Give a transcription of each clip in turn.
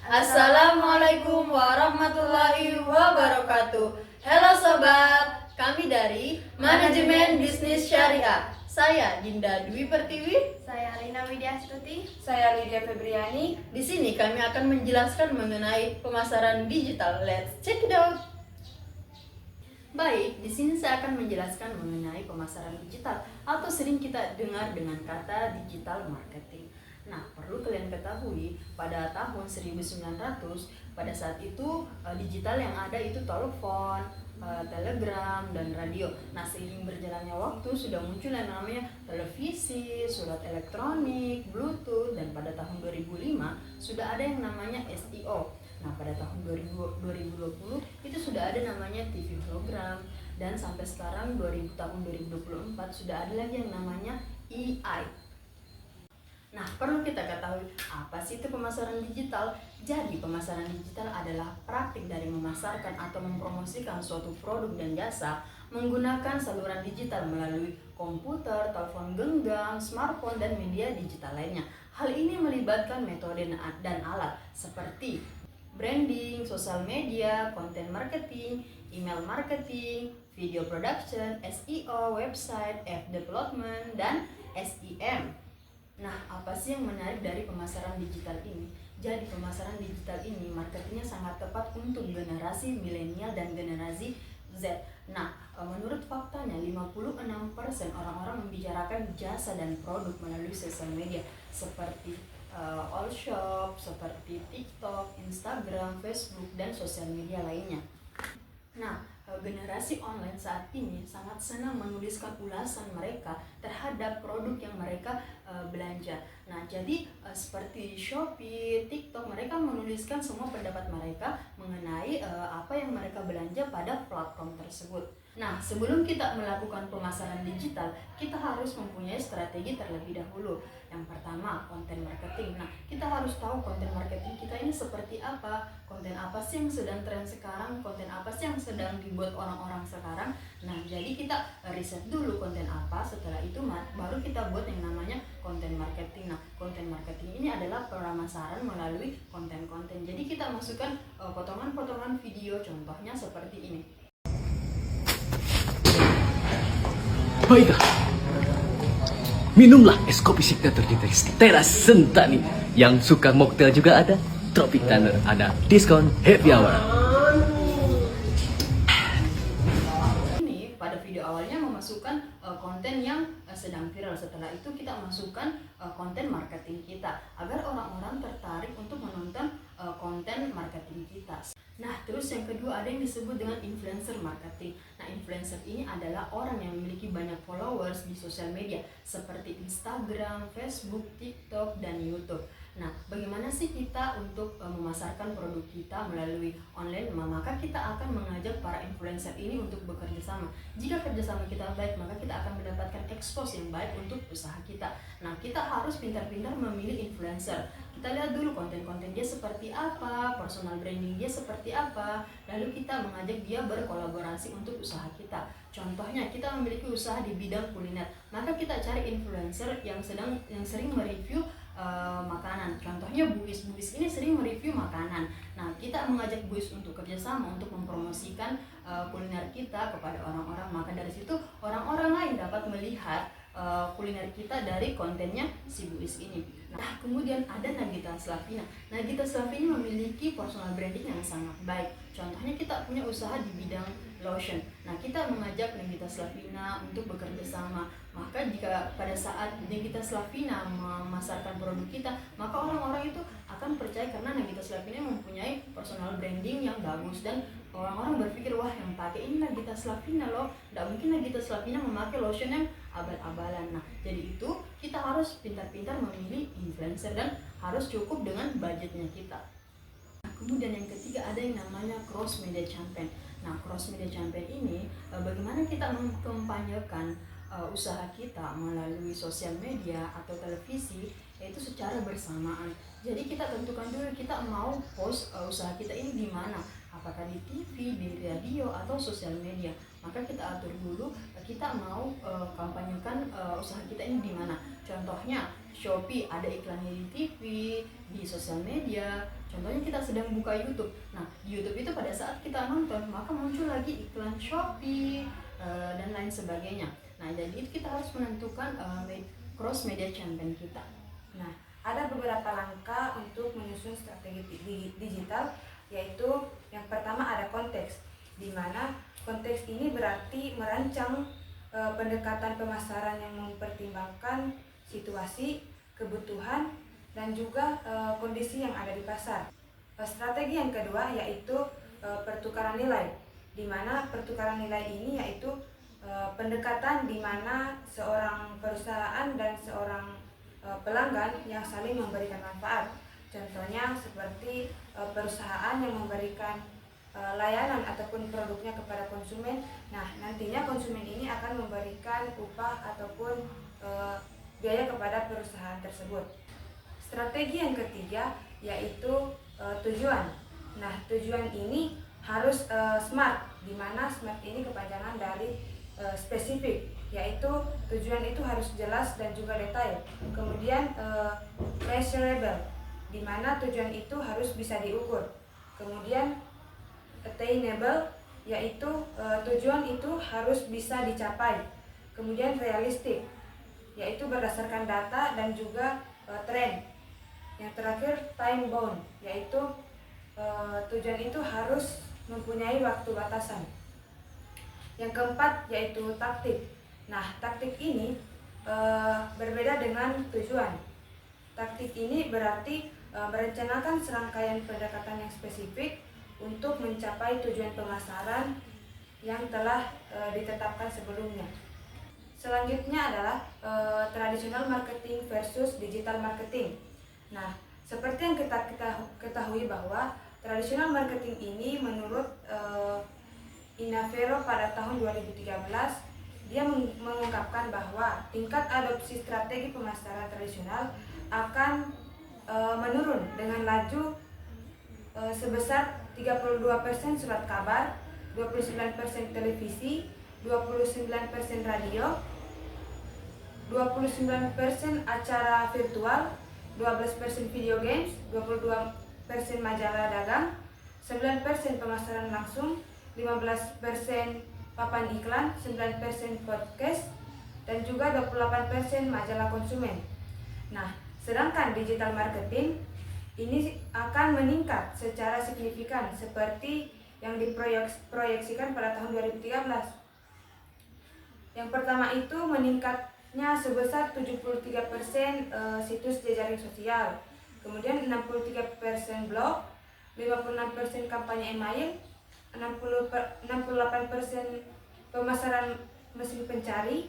Assalamualaikum warahmatullahi wabarakatuh. Halo sobat, kami dari Manajemen Bisnis Syariah. Saya Dinda Dwi Pertiwi. Saya Lina Widyastuti. Saya Lydia Febriani. Di sini kami akan menjelaskan mengenai pemasaran digital. Let's check it out. Baik, di sini saya akan menjelaskan mengenai pemasaran digital atau sering kita dengar dengan kata digital marketing. Nah, perlu kalian ketahui, pada tahun 1900, pada saat itu digital yang ada itu telepon, telegram, dan radio. Nah, seiring berjalannya waktu sudah muncul yang namanya televisi, surat elektronik, bluetooth, dan pada tahun 2005 sudah ada yang namanya SEO. Nah, pada tahun 2020 itu sudah ada namanya TV hologram, dan sampai sekarang tahun 2024 sudah ada lagi yang namanya AI. Nah, perlu kita ketahui apa sih itu pemasaran digital? Jadi, pemasaran digital adalah praktik dari memasarkan atau mempromosikan suatu produk dan jasa menggunakan saluran digital melalui komputer, telepon genggam, smartphone, dan media digital lainnya. Hal ini melibatkan metode dan alat seperti branding, sosial media, konten marketing, email marketing, video production, SEO, website, app development, dan SEM. Nah, apa sih yang menarik dari pemasaran digital ini? Jadi, pemasaran digital ini marketingnya sangat tepat untuk generasi milenial dan generasi Z. Nah, menurut faktanya 56% orang-orang membicarakan jasa dan produk melalui sosial media seperti all shop, seperti TikTok, Instagram, Facebook, dan sosial media lainnya. Nah, generasi online saat ini sangat senang menuliskan ulasan mereka terhadap produk yang mereka belanja. Nah, jadi seperti Shopee, TikTok, mereka menuliskan semua pendapat mereka mengenai apa yang mereka belanja pada platform tersebut. Nah, sebelum kita melakukan pemasaran digital, kita harus mempunyai strategi terlebih dahulu. Yang pertama, konten marketing. Nah, kita harus tahu konten marketing kita ini seperti apa, konten apa sih yang sedang tren sekarang, konten apa sih yang sedang dibuat orang-orang sekarang. Nah, jadi kita riset dulu konten apa, setelah itu baru kita buat yang namanya konten marketing. Nah, konten marketing ini adalah pemasaran melalui konten-konten. Jadi kita masukkan potongan-potongan video, contohnya seperti ini. Baiklah, minumlah es kopi signature di Teras Sentani. Yang suka mocktail juga ada, Tropic Thunder, ada diskon happy hour. Ini pada video awalnya memasukkan konten yang sedang viral. Setelah itu kita masukkan konten marketing kita agar orang-orang tertarik untuk menonton konten marketing kita. Nah, terus yang kedua ada yang disebut dengan influencer marketing. Nah, influencer ini adalah orang yang memiliki banyak followers di sosial media seperti Instagram, Facebook, TikTok, dan YouTube. Nah, bagaimana sih kita untuk memasarkan produk kita melalui online? Maka kita akan mengajak para influencer ini untuk bekerja sama. Jika kerjasama kita baik, maka kita akan mendapatkan expose yang baik untuk usaha kita. Nah, kita harus pintar-pintar memilih influencer. Kita lihat dulu konten-konten dia seperti apa, personal branding dia seperti apa, lalu kita mengajak dia berkolaborasi untuk usaha kita. Contohnya, kita memiliki usaha di bidang kuliner, maka kita cari influencer yang sering mereview makanan. Contohnya Buis ini sering mereview makanan. Nah, kita mengajak Buis untuk kerjasama untuk mempromosikan kuliner kita kepada orang-orang. Maka dari situ orang-orang lain dapat melihat kuliner kita dari kontennya si Buis ini. Nah, kemudian ada Nagita Slavina. Nagita Slavina memiliki personal branding yang sangat baik. Contohnya kita punya usaha di bidang lotion. Nah, kita mengajak Nagita Slavina untuk bekerja sama. Maka jika pada saat Nagita Slavina memasarkan produk kita, maka orang-orang itu akan percaya karena Nagita Slavina mempunyai personal branding yang bagus dan orang-orang berpikir, wah, yang pakai ini Nagita Slavina loh. Tidak mungkin Nagita Slavina memakai lotion yang abal-abalan. Nah, jadi itu kita harus pintar-pintar memilih influencer dan harus cukup dengan budgetnya kita. Nah, kemudian yang ketiga ada yang namanya cross media campaign. Nah, cross media campaign ini bagaimana kita mengkampanyekan usaha kita melalui sosial media atau televisi, yaitu secara bersamaan. Jadi kita tentukan dulu kita mau post usaha kita ini di mana, apakah di TV, di radio, atau sosial media. Maka kita atur dulu kita mau kampanyekan usaha kita ini di mana. Contohnya Shopee ada iklannya di TV, di sosial media. Contohnya kita sedang buka YouTube. Nah, di YouTube itu pada saat kita nonton maka muncul lagi iklan Shopee dan lain sebagainya. Nah, jadi itu kita harus menentukan cross media campaign kita. Nah, ada beberapa langkah untuk menyusun strategi digital, yaitu yang pertama ada konteks, di mana konteks ini berarti merancang pendekatan pemasaran yang mempertimbangkan situasi, kebutuhan, dan juga kondisi yang ada di pasar. Strategi yang kedua yaitu pertukaran nilai, di mana pertukaran nilai ini yaitu pendekatan di mana seorang perusahaan dan seorang pelanggan yang saling memberikan manfaat. Contohnya seperti perusahaan yang memberikan layanan ataupun produknya kepada konsumen. Nah, nantinya konsumen ini akan memberikan upah ataupun biaya kepada perusahaan tersebut. Strategi yang ketiga yaitu tujuan. Nah, tujuan ini harus SMART, di mana SMART ini kepanjangan dari spesifik, yaitu tujuan itu harus jelas dan juga detail. Kemudian measurable, di mana tujuan itu harus bisa diukur. Kemudian attainable, yaitu tujuan itu harus bisa dicapai. Kemudian realistic, yaitu berdasarkan data dan juga tren. Yang terakhir time bound, yaitu tujuan itu harus mempunyai waktu batasan. Yang keempat yaitu taktik. Nah, taktik ini berbeda dengan tujuan. Taktik ini berarti merencanakan serangkaian pendekatan yang spesifik untuk mencapai tujuan pemasaran yang telah ditetapkan sebelumnya. Selanjutnya adalah traditional marketing versus digital marketing. Nah, seperti yang kita ketahui bahwa traditional marketing ini menurut Inavero pada tahun 2013, dia mengungkapkan bahwa tingkat adopsi strategi pemasaran tradisional akan menurun dengan laju sebesar 32% surat kabar, 29% televisi, 29% radio, 29% acara virtual, 12% video games, 22% majalah dagang, 9% pemasaran langsung, 15% papan iklan, 9% podcast, dan juga 28% majalah konsumen. Nah, sedangkan digital marketing ini akan meningkat secara signifikan seperti yang diproyeksikan pada tahun 2013. Yang pertama itu meningkatnya sebesar 73% situs jejaring sosial, kemudian 63% blog, 56% kampanye email, 68% pemasaran mesin pencari,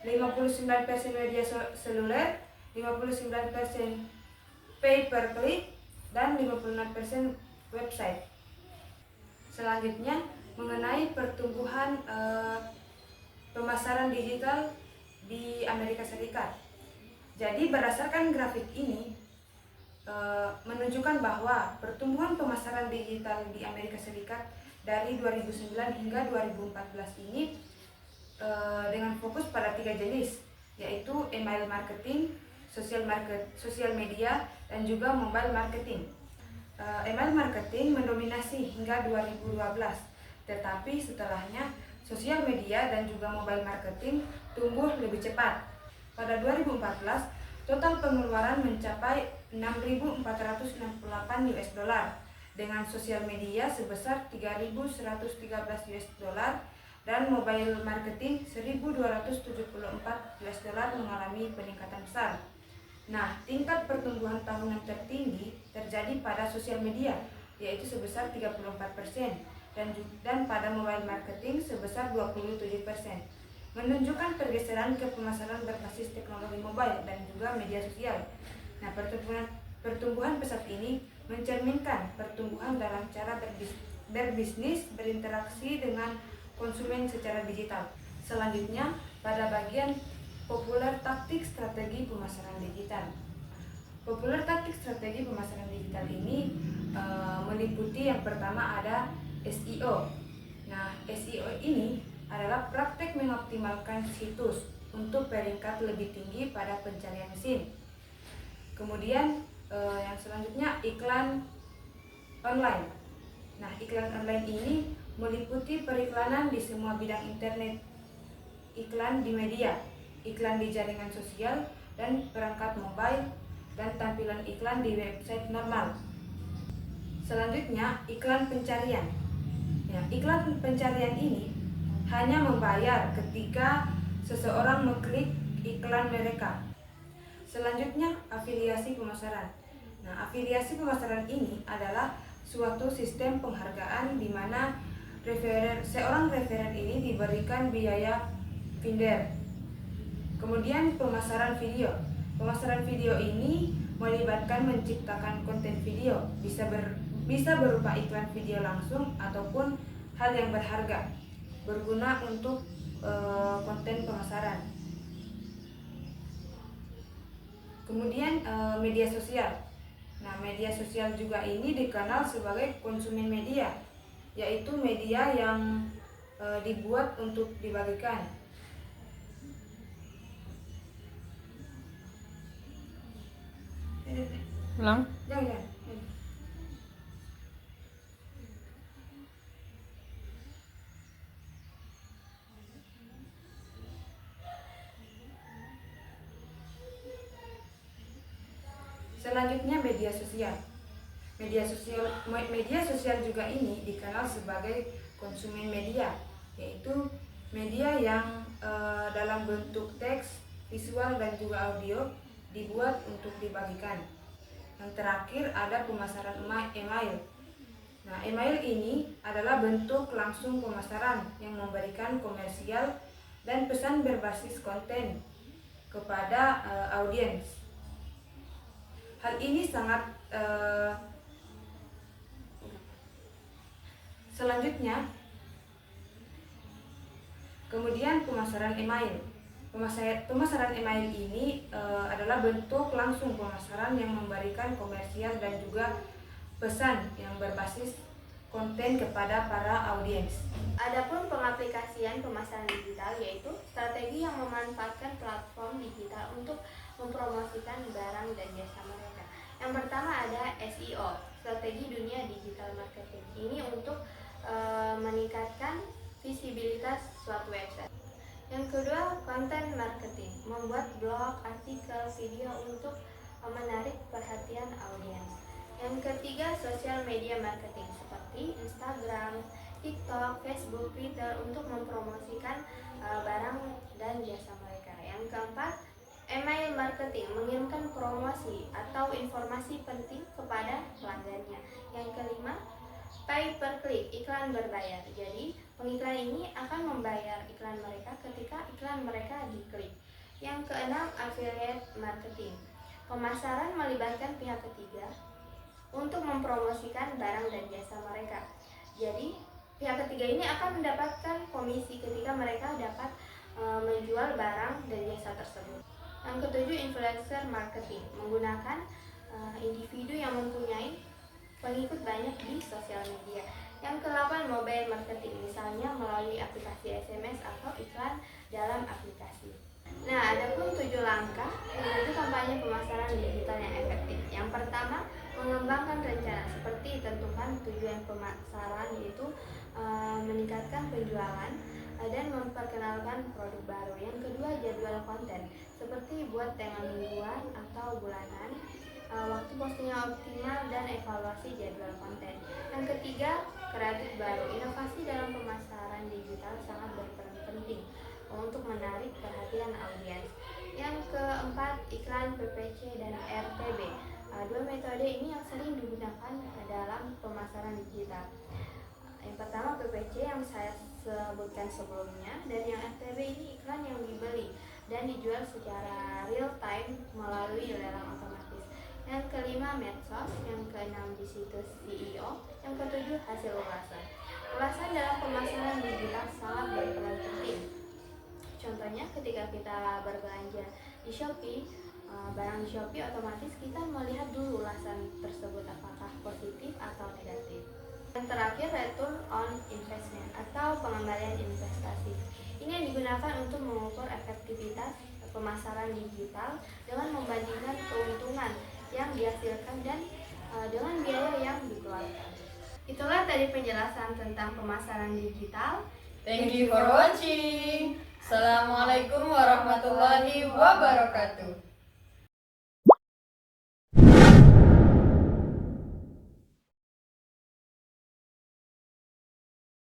59% media seluler, 59% pay per click, dan 56% website. Selanjutnya mengenai pertumbuhan pemasaran digital di Amerika Serikat. Jadi berdasarkan grafik ini menunjukkan bahwa pertumbuhan pemasaran digital di Amerika Serikat dari 2009 hingga 2014 ini dengan fokus pada 3 jenis, yaitu email marketing, sosial media, dan juga mobile marketing. Email marketing mendominasi hingga 2012, tetapi setelahnya sosial media dan juga mobile marketing tumbuh lebih cepat. Pada 2014, total pengeluaran mencapai 6.468 US dollar, dengan sosial media sebesar 3.113 US dollar dan mobile marketing 1.274 US dollar mengalami peningkatan besar. Nah, tingkat pertumbuhan tahunan tertinggi terjadi pada sosial media, yaitu sebesar 34%, dan pada mobile marketing sebesar 27%, menunjukkan pergeseran ke pemasaran berbasis teknologi mobile dan juga media sosial. Nah, pertumbuhan pesat ini mencerminkan pertumbuhan dalam cara berbisnis, berinteraksi dengan konsumen secara digital. Selanjutnya, pada bagian populer taktik strategi pemasaran digital. Populer taktik strategi pemasaran digital ini meliputi yang pertama ada SEO. Nah, SEO ini adalah praktek mengoptimalkan situs untuk peringkat lebih tinggi pada pencarian mesin. Kemudian yang selanjutnya iklan online. Nah, iklan online ini meliputi periklanan di semua bidang internet, iklan di media, iklan di jaringan sosial dan perangkat mobile, dan tampilan iklan di website normal. Selanjutnya, iklan pencarian. Ya, iklan pencarian ini hanya membayar ketika seseorang mengklik iklan mereka. Selanjutnya, afiliasi pemasaran. Nah, afiliasi pemasaran ini adalah suatu sistem penghargaan di mana seorang referen ini diberikan biaya vendor. Kemudian pemasaran video. Pemasaran video ini melibatkan menciptakan konten video, bisa berupa iklan video langsung ataupun hal yang berharga, berguna untuk konten pemasaran. Kemudian media sosial. Nah, media sosial juga ini dikenal sebagai konsumen media, yaitu media yang dibuat untuk dibagikan. Ulang. Jangan. Selanjutnya media sosial. Media sosial juga ini dikenal sebagai konsumen media, yaitu media yang dalam bentuk teks, visual dan juga audio dibuat untuk dibagikan. Yang terakhir ada pemasaran email. Nah, email ini adalah bentuk langsung pemasaran yang memberikan komersial dan pesan berbasis konten kepada audiens. Hal ini sangat selanjutnya, kemudian pemasaran email. Pemasaran email ini adalah bentuk langsung pemasaran yang memberikan komersial dan juga pesan yang berbasis konten kepada para audiens. Adapun pengaplikasian pemasaran digital yaitu strategi yang memanfaatkan platform digital untuk mempromosikan barang dan jasa mereka. Yang pertama ada SEO, strategi dunia digital marketing. Ini untuk meningkatkan visibilitas suatu website. Yang kedua, content marketing, membuat blog, artikel, video untuk menarik perhatian audiens. Yang ketiga, social media marketing seperti Instagram, TikTok, Facebook, Twitter untuk mempromosikan barang dan jasa mereka. Yang keempat, email marketing, mengirimkan promosi atau informasi penting kepada pelanggannya. Yang kelima, pay per click, iklan berbayar. Jadi, pengiklan ini akan membayar iklan mereka ketika iklan mereka diklik. Yang keenam, affiliate marketing, pemasaran melibatkan pihak ketiga untuk mempromosikan barang dan jasa mereka. Jadi, pihak ketiga ini akan mendapatkan komisi ketika mereka dapat menjual barang dan jasa tersebut. Yang ketujuh, influencer marketing, menggunakan individu yang mempunyai pengikut banyak di sosial media. Yang ke-8, mobile marketing, misalnya melalui aplikasi SMS atau iklan dalam aplikasi. Nah, ada pun 7 langkah menuju kampanye pemasaran digital yang efektif. Yang pertama, mengembangkan rencana seperti tentukan tujuan pemasaran, yaitu meningkatkan penjualan dan memperkenalkan produk baru. Yang kedua, jadwal konten seperti buat tema mingguan atau bulanan, waktu postingnya optimal dan evaluasi jadwal konten. Yang ketiga, kreatif baru, inovasi dalam pemasaran digital sangat berperan penting untuk menarik perhatian audiens. Yang keempat, iklan PPC dan RTB. Dua metode ini yang sering digunakan dalam pemasaran digital. Yang pertama PPC yang saya sebutkan sebelumnya, dan yang RTB ini iklan yang dibeli dan dijual secara real time melalui lelang otomatis. Yang kelima, medsos. Yang keenam, di situs CEO. Yang ketujuh, hasil ulasan. Ulasan dalam pemasaran digital sangat berperan penting. Contohnya, ketika kita berbelanja di Shopee, barang di Shopee, otomatis kita melihat dulu ulasan tersebut apakah positif atau negatif. Yang terakhir, return on investment atau pengembalian investasi. Ini yang digunakan untuk mengukur efektivitas pemasaran digital dengan membandingkan keuntungan yang dihasilkan dan dengan biaya yang dikeluarkan. Itulah tadi penjelasan tentang pemasaran digital. Thank you for watching. Assalamualaikum warahmatullahi wabarakatuh.